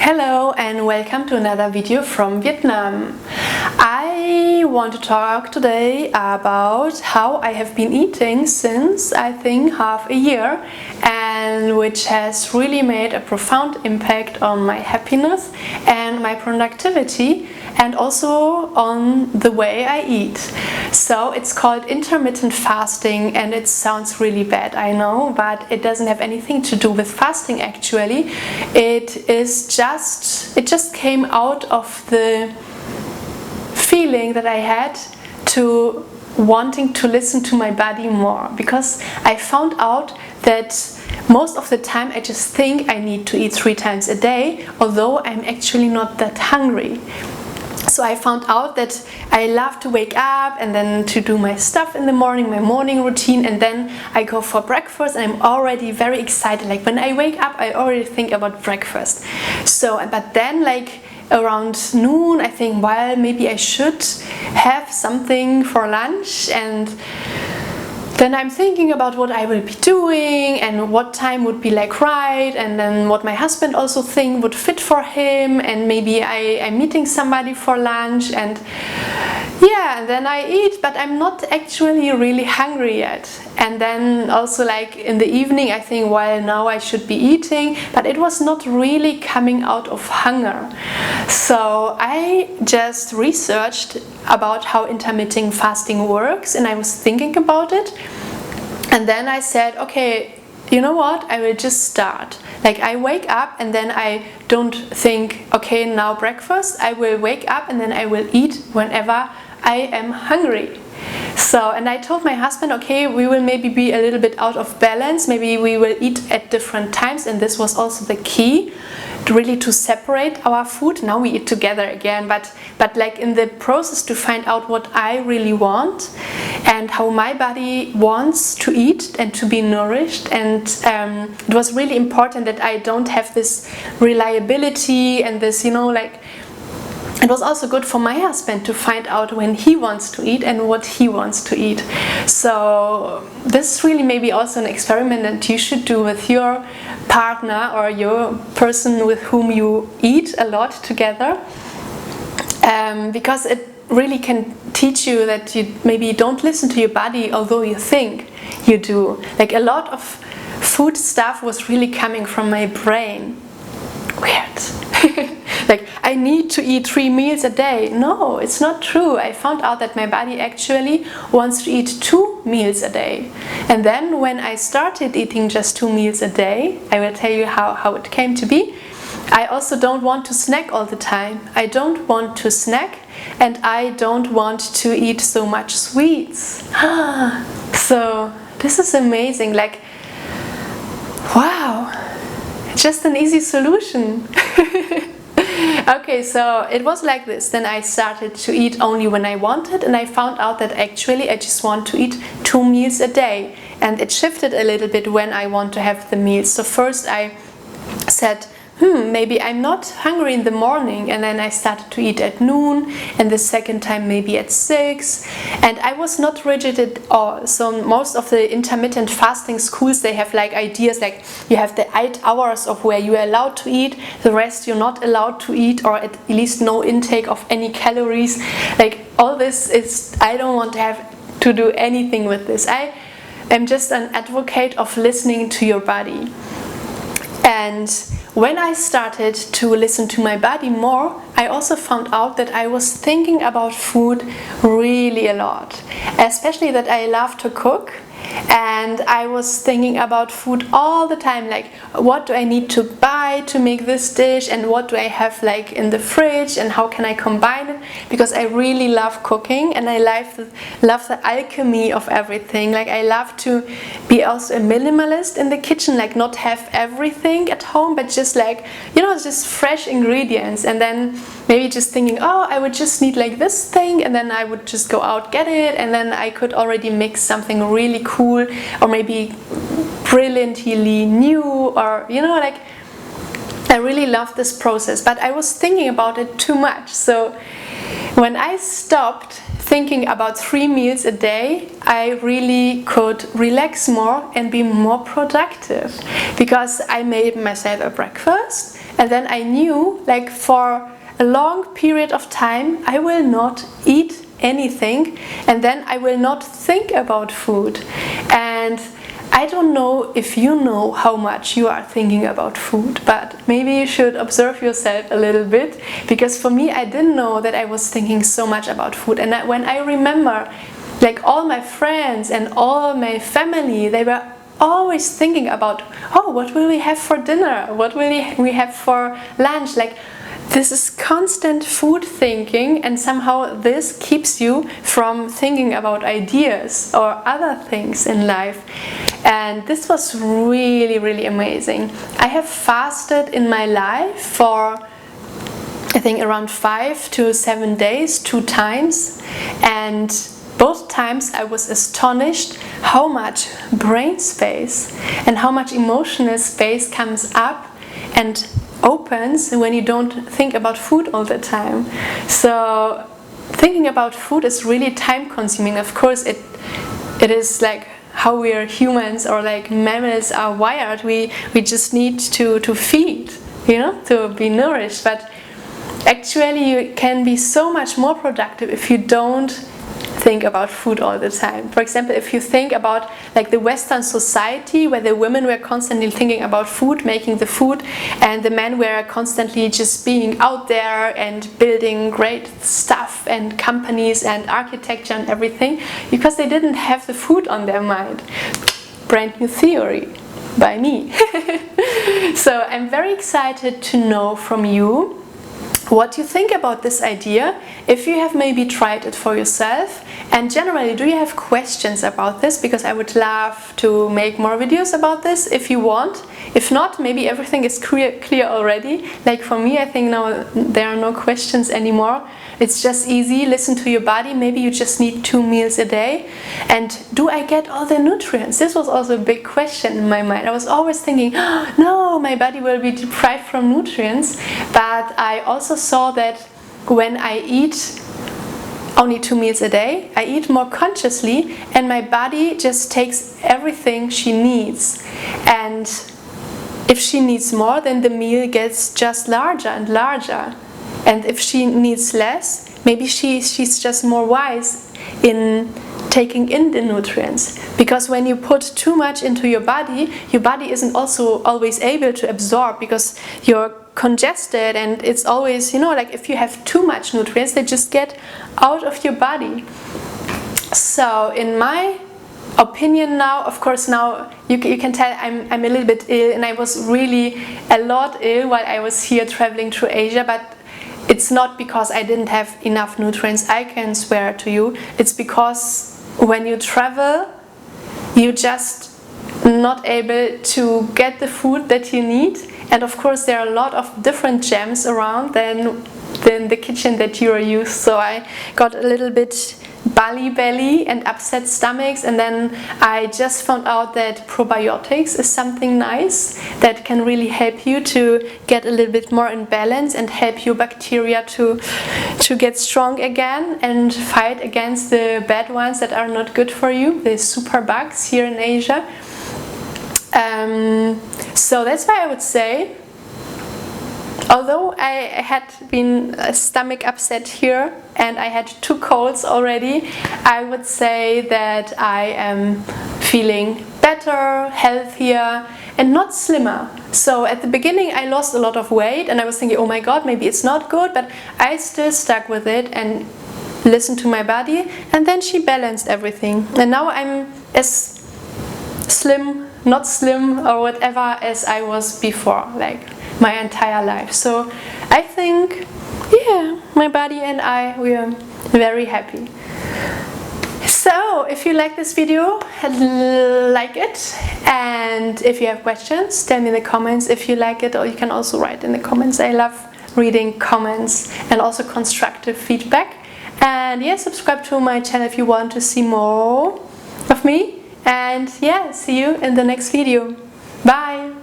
Hello and welcome to another video from Vietnam. I want to talk today about how I have been eating since I think half a year, and which has really made a profound impact on my happiness and my productivity and also on the way I eat. So it's called intermittent fasting, and it sounds really bad, I know, but it doesn't have anything to do with fasting actually. It just came out of the feeling that I had to wanting to listen to my body more, because I found out that most of the time I just think I need to eat 3 times a day, although I'm actually not that hungry. So I found out that I love to wake up and then to do my stuff in the morning, my morning routine, and then I go for breakfast and I'm already very excited. Like when I wake up, I already think about breakfast. But then like around noon, I think, well, maybe I should have something for lunch, and then I'm thinking about what I will be doing and what time would be like right, and then what my husband also think would fit for him, and maybe I'm meeting somebody for lunch, and yeah, and then I eat, but I'm not actually really hungry yet. And then also like in the evening I think, well, now I should be eating, but it was not really coming out of hunger. So I just researched about how intermittent fasting works, and I was thinking about it, and then I said, okay, you know what, I will just start. Like I wake up and then I don't think, okay, now breakfast. I will wake up and then I will eat whenever I am hungry. So, and I told my husband, okay, we will maybe be a little bit out of balance, maybe we will eat at different times, and this was also the key, really to separate our food. Now we eat together again, but like in the process to find out what I really want and how my body wants to eat and to be nourished. And it was really important that I don't have this reliability and this, like, it was also good for my husband to find out when he wants to eat and what he wants to eat. So this is really maybe also an experiment that you should do with your partner or your person with whom you eat a lot together, because it really can teach you that you maybe don't listen to your body, although you think you do. Like a lot of food stuff was really coming from my brain. Weird. Like, I need to eat 3 meals a day. No, it's not true. I found out that my body actually wants to eat 2 meals a day. And then when I started eating just 2 meals a day, I will tell you how it came to be. I also don't want to snack all the time. I don't want to snack, and I don't want to eat so much sweets. So this is amazing. Like, wow, just an easy solution. Okay, so it was like this. Then I started to eat only when I wanted, and I found out that actually I just want to eat 2 meals a day. And it shifted a little bit when I want to have the meals. So first I said, maybe I'm not hungry in the morning, and then I started to eat at noon, and the second time maybe at 6, and I was not rigid at all. So most of the intermittent fasting schools, they have like ideas like you have the 8 hours of where you are allowed to eat, the rest you're not allowed to eat, or at least no intake of any calories. Like all this is, I don't want to have to do anything with this. I am just an advocate of listening to your body. And when I started to listen to my body more, I also found out that I was thinking about food really a lot. Especially that I love to cook, and I was thinking about food all the time, like what do I need to buy to make this dish, and what do I have like in the fridge, and how can I combine it, because I really love cooking, and I love the alchemy of everything. Like I love to be also a minimalist in the kitchen, like not have everything at home, but just like, just fresh ingredients, and then maybe just thinking, oh, I would just need like this thing, and then I would just go out, get it, and then I could already mix something really cool, or maybe brilliantly new, or like I really love this process, but I was thinking about it too much. So when I stopped thinking about 3 meals a day, I really could relax more and be more productive, because I made myself a breakfast and then I knew, like, for a long period of time I will not eat anything and then I will not think about food. And I don't know if you know how much you are thinking about food, but maybe you should observe yourself a little bit, because for me, I didn't know that I was thinking so much about food. And when I remember, like, all my friends and all my family, they were always thinking about, oh, what will we have for dinner? What will we have for lunch? Like, this is constant food thinking, and somehow this keeps you from thinking about ideas or other things in life. And this was really, really amazing. I have fasted in my life for, I think, around 5 to 7 days, 2 times, and both times I was astonished how much brain space and how much emotional space comes up and opens when you don't think about food all the time. So thinking about food is really time consuming. Of course it is like how we are humans, or like mammals are wired. We just need to feed, you know, to be nourished. But actually you can be so much more productive if you don't think about food all the time. For example, if you think about, like, the Western society where the women were constantly thinking about food, making the food, and the men were constantly just being out there and building great stuff and companies and architecture and everything, because they didn't have the food on their mind. Brand new theory by me. So I'm very excited to know from you what you think about this idea, if you have maybe tried it for yourself, and generally, do you have questions about this? Because I would love to make more videos about this if you want. If not, maybe everything is clear already. Like for me, I think now there are no questions anymore. It's just easy, listen to your body. Maybe you just need 2 meals a day. And do I get all the nutrients? This was also a big question in my mind. I was always thinking, oh, no, my body will be deprived from nutrients. But I also saw that when I eat only 2 meals a day, I eat more consciously, and my body just takes everything she needs. And if she needs more, then the meal gets just larger and larger. And if she needs less, maybe she's just more wise in taking in the nutrients. Because when you put too much into your body isn't also always able to absorb, because you're congested, and it's always, you know, like if you have too much nutrients, they just get out of your body. So in my opinion now, of course now you can tell I'm a little bit ill, and I was really a lot ill while I was here traveling through Asia, but it's not because I didn't have enough nutrients, I can swear to you. It's because when you travel, you're just not able to get the food that you need. And of course there are a lot of different gems around than the kitchen that you are used. So I got a little bit belly and upset stomachs, and then I just found out that probiotics is something nice that can really help you to get a little bit more in balance and help your bacteria to get strong again and fight against the bad ones that are not good for you, the super bugs here in Asia. So that's why I would say, although I had been stomach upset here and I had 2 colds already, I would say that I am feeling better, healthier, and not slimmer. So at the beginning I lost a lot of weight and I was thinking, oh my god, maybe it's not good, but I still stuck with it and listened to my body, and then she balanced everything. And now I'm as slim, not slim or whatever as I was before, like my entire life. So I think, yeah, my body and I, we are very happy. So if you like this video, like it, and if you have questions, tell me in the comments if you like it, or you can also write in the comments. I love reading comments and also constructive feedback. And yeah, subscribe to my channel if you want to see more of me. And yeah, see you in the next video. Bye!